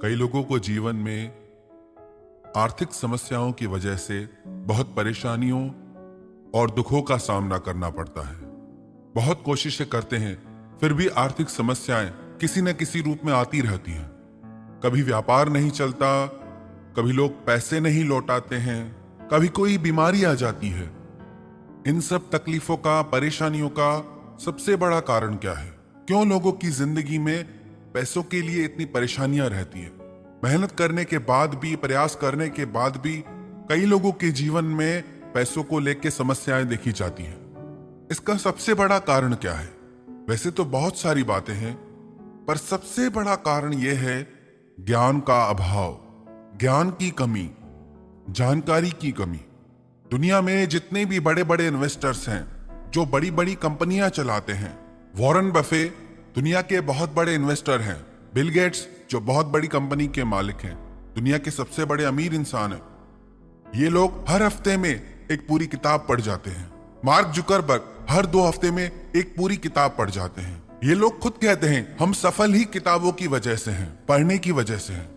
कई लोगों को जीवन में आर्थिक समस्याओं की वजह से बहुत परेशानियों और दुखों का सामना करना पड़ता है। बहुत कोशिशें करते हैं, फिर भी आर्थिक समस्याएं किसी न किसी रूप में आती रहती हैं। कभी व्यापार नहीं चलता, कभी लोग पैसे नहीं लौटाते हैं, कभी कोई बीमारी आ जाती है। इन सब तकलीफों का, परेशानियों का सबसे बड़ा कारण क्या है? क्यों लोगों की जिंदगी में पैसों के लिए इतनी परेशानियां रहती है? मेहनत करने के बाद भी, प्रयास करने के बाद भी कई लोगों के जीवन में पैसों को लेकर समस्याएं देखी जाती हैं। इसका सबसे बड़ा कारण क्या है? वैसे तो बहुत सारी बातें हैं, पर सबसे बड़ा कारण यह है ज्ञान का अभाव, ज्ञान की कमी, जानकारी की कमी। दुनिया में जितने भी बड़े बड़े इन्वेस्टर्स हैं जो बड़ी बड़ी कंपनियां चलाते हैं, वॉरेन बफे दुनिया के बहुत बड़े इन्वेस्टर हैं, बिल गेट्स जो बहुत बड़ी कंपनी के मालिक हैं, दुनिया के सबसे बड़े अमीर इंसान हैं, ये लोग हर हफ्ते में एक पूरी किताब पढ़ जाते हैं। मार्क जुकरबर्ग हर 2 हफ्ते में एक पूरी किताब पढ़ जाते हैं। ये लोग खुद कहते हैं हम सफल ही किताबों की वजह से हैं, पढ़ने की वजह से हैं।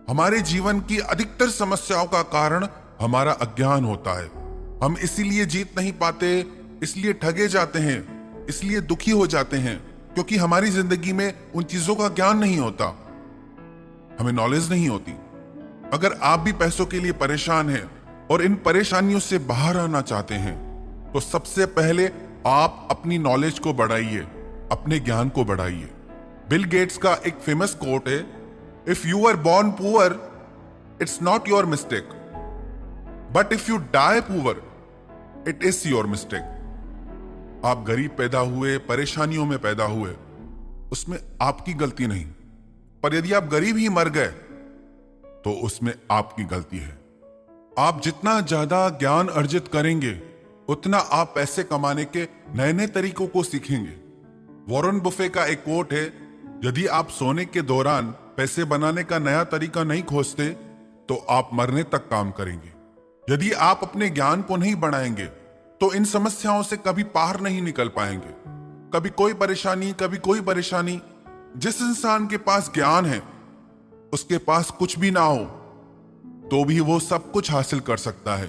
हमारे जीवन की अधिकतर समस्याओं का कारण हमारा अज्ञान होता है। हम इसीलिए जीत नहीं पाते, इसलिए ठगे जाते हैं, इसलिए दुखी हो जाते हैं, क्योंकि हमारी जिंदगी में उन चीजों का ज्ञान नहीं होता, हमें नॉलेज नहीं होती। अगर आप भी पैसों के लिए परेशान हैं और इन परेशानियों से बाहर आना चाहते हैं, तो सबसे पहले आप अपनी नॉलेज को बढ़ाइए, अपने ज्ञान को बढ़ाइए। बिल गेट्स का एक फेमस कोट है, if you are born poor it's not your mistake, but if you die poor it is your mistake. आप गरीब पैदा हुए, परेशानियों में पैदा हुए, उसमें आपकी गलती नहीं, पर यदि आप गरीब ही मर गए तो उसमें आपकी गलती है। आप जितना ज्यादा ज्ञान अर्जित करेंगे, उतना आप पैसे कमाने के नए नए तरीकों को सीखेंगे। वॉरेन बफे का एक कोट है, यदि आप सोने के दौरान पैसे बनाने का नया तरीका नहीं खोजते तो आप मरने तक काम करेंगे। यदि आप अपने ज्ञान को नहीं बढ़ाएंगे तो इन समस्याओं से कभी पार नहीं निकल पाएंगे। कभी कोई परेशानी, कभी कोई परेशानी। जिस इंसान के पास ज्ञान है, उसके पास कुछ भी ना हो तो भी वो सब कुछ हासिल कर सकता है,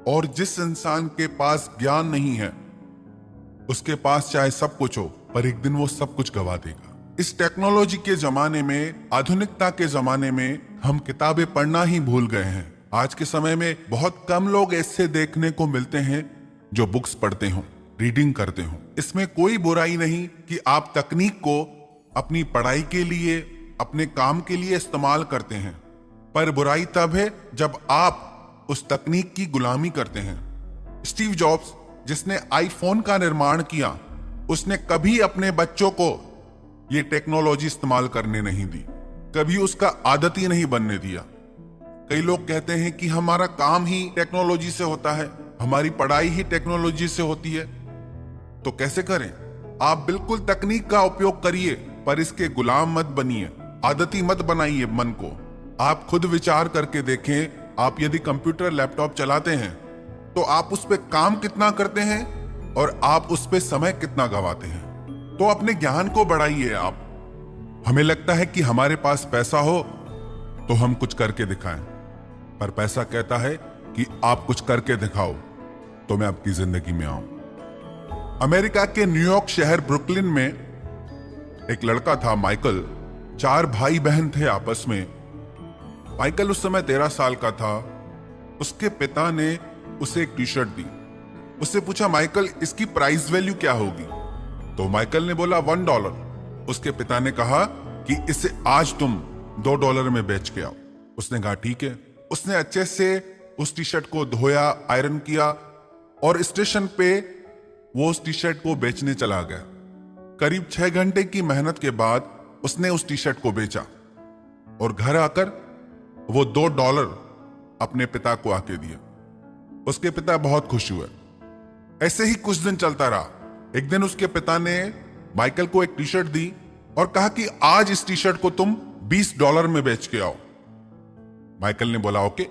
और जिस इंसान के पास ज्ञान नहीं है, उसके पास चाहे सब कुछ हो, पर एक दिन वो सब कुछ गवा देगा। इस टेक्नोलॉजी के जमाने में, आधुनिकता के जमाने में हम किताबें पढ़ना ही भूल गए हैं। आज के समय में बहुत कम लोग ऐसे देखने को मिलते हैं जो बुक्स पढ़ते हों, रीडिंग करते हों। इसमें कोई बुराई नहीं कि आप तकनीक को अपनी पढ़ाई के लिए, अपने काम के लिए इस्तेमाल करते हैं, पर बुराई तब है जब आप उस तकनीक की गुलामी करते हैं। स्टीव जॉब्स, जिसने आईफोन का निर्माण किया, उसने कभी अपने बच्चों को ये टेक्नोलॉजी इस्तेमाल करने नहीं दी, कभी उसका आदत ही नहीं बनने दिया। कई लोग कहते हैं कि हमारा काम ही टेक्नोलॉजी से होता है, हमारी पढ़ाई ही टेक्नोलॉजी से होती है। तो कैसे करें? आप बिल्कुल तकनीक का उपयोग करिए, पर इसके गुलाम मत बनिए, आदती मत बनाइए मन को। आप खुद विचार करके देखें, आप यदि कंप्यूटर, लैपटॉप चलाते हैं तो आप उस पर काम कितना करते हैं और आप उस पर समय कितना गंवाते हैं। तो अपने ज्ञान को बढ़ाइए आप। हमें लगता है कि हमारे पास पैसा हो तो हम कुछ करके दिखाएं, पर पैसा कहता है कि आप कुछ करके दिखाओ तो मैं आपकी जिंदगी में आऊं। अमेरिका के न्यूयॉर्क शहर ब्रुकलिन में एक लड़का था, माइकल। 4 भाई बहन थे आपस में। माइकल उस समय 13 साल का था। उसके पिता ने उसे एक टी शर्ट दी। उससे पूछा, माइकल इसकी प्राइस वैल्यू क्या होगी? तो माइकल ने बोला $1। उसके पिता ने कहा कि इसे आज तुम $2 में बेच के आओ। उसने कहा ठीक है। उसने अच्छे से उस टी शर्ट को धोया, आयरन किया, और स्टेशन पे वो उस टी शर्ट को बेचने चला गया। करीब 6 घंटे की मेहनत के बाद उसने उस टी शर्ट को बेचा, और घर आकर वो $2 अपने पिता को आके दिया। उसके पिता बहुत खुश हुए। ऐसे ही कुछ दिन चलता रहा। एक दिन उसके पिता ने माइकल को एक टी शर्ट दी और कहा कि आज इस टी शर्ट को तुम $20 में बेच के आओ। माइकल ने बोला ओके।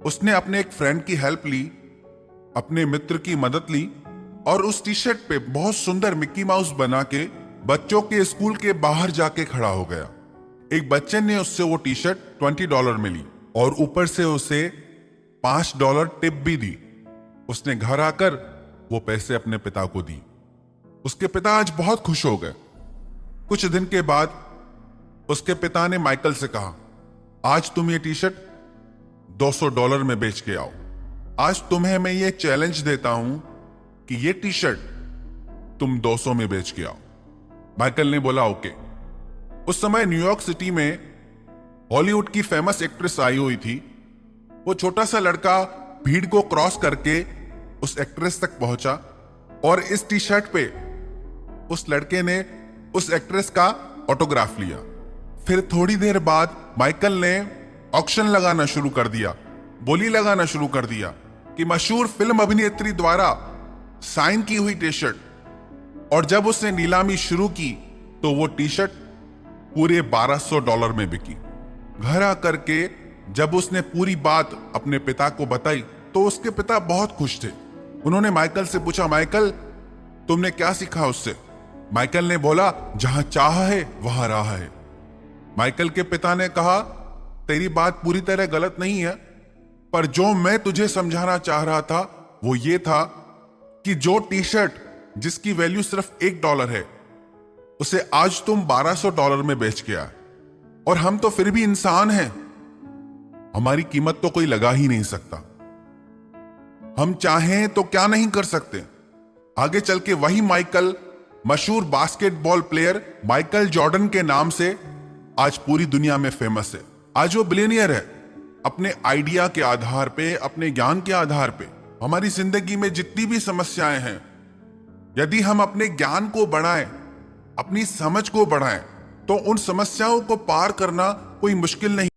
उसने अपने एक फ्रेंड की हेल्प ली, अपने मित्र की मदद ली, और उस टी शर्ट पे बहुत सुंदर मिक्की माउस बना के बच्चों के स्कूल के बाहर जाके खड़ा हो गया। एक बच्चे ने उससे वो टी शर्ट $20 में ली और ऊपर से उसे $5 टिप भी दी। उसने घर आकर वो पैसे अपने पिता को दी। उसके पिता आज बहुत खुश हो गए। कुछ दिन के बाद उसके पिता ने माइकल से कहा, आज तुम ये टी शर्ट $200 में बेच के आओ। आज तुम्हें मैं ये चैलेंज देता हूं कि ये टी शर्ट तुम 200 में बेच के आओ। माइकल ने बोला ओके। उस समय न्यूयॉर्क सिटी में हॉलीवुड की फेमस एक्ट्रेस आई हुई थी। वो छोटा सा लड़का भीड़ को क्रॉस करके उस एक्ट्रेस तक पहुंचा और इस टी शर्ट पे उस लड़के ने उस एक्ट्रेस का ऑटोग्राफ लिया। फिर थोड़ी देर बाद माइकल ने ऑक्शन लगाना शुरू कर दिया, बोली लगाना शुरू कर दिया कि मशहूर फिल्म अभिनेत्री द्वारा साइन की हुई टी शर्ट। और जब उसने नीलामी शुरू की तो वो टी शर्ट पूरे $1200 में बिकी। घर आकर के जब उसने पूरी बात अपने पिता को बताई तो उसके पिता बहुत खुश थे। उन्होंने माइकल से पूछा, माइकल तुमने क्या सीखा उससे? माइकल ने बोला, जहां चाह है वहां राह है। माइकल के पिता ने कहा, तेरी बात पूरी तरह गलत नहीं है, पर जो मैं तुझे समझाना चाह रहा था वो ये था कि जो टी शर्ट जिसकी वैल्यू सिर्फ $1 है उसे आज तुम $1200 में बेच के आए। और हम तो फिर भी इंसान हैं, हमारी कीमत तो कोई लगा ही नहीं सकता। हम चाहें तो क्या नहीं कर सकते। आगे चल के वही माइकल मशहूर बास्केटबॉल प्लेयर माइकल जॉर्डन के नाम से आज पूरी दुनिया में फेमस है। आज वो बिलियनियर है अपने आइडिया के आधार पे, अपने ज्ञान के आधार पे। हमारी जिंदगी में जितनी भी समस्याएं हैं, यदि हम अपने ज्ञान को बढ़ाएं, अपनी समझ को बढ़ाएं, तो उन समस्याओं को पार करना कोई मुश्किल नहीं।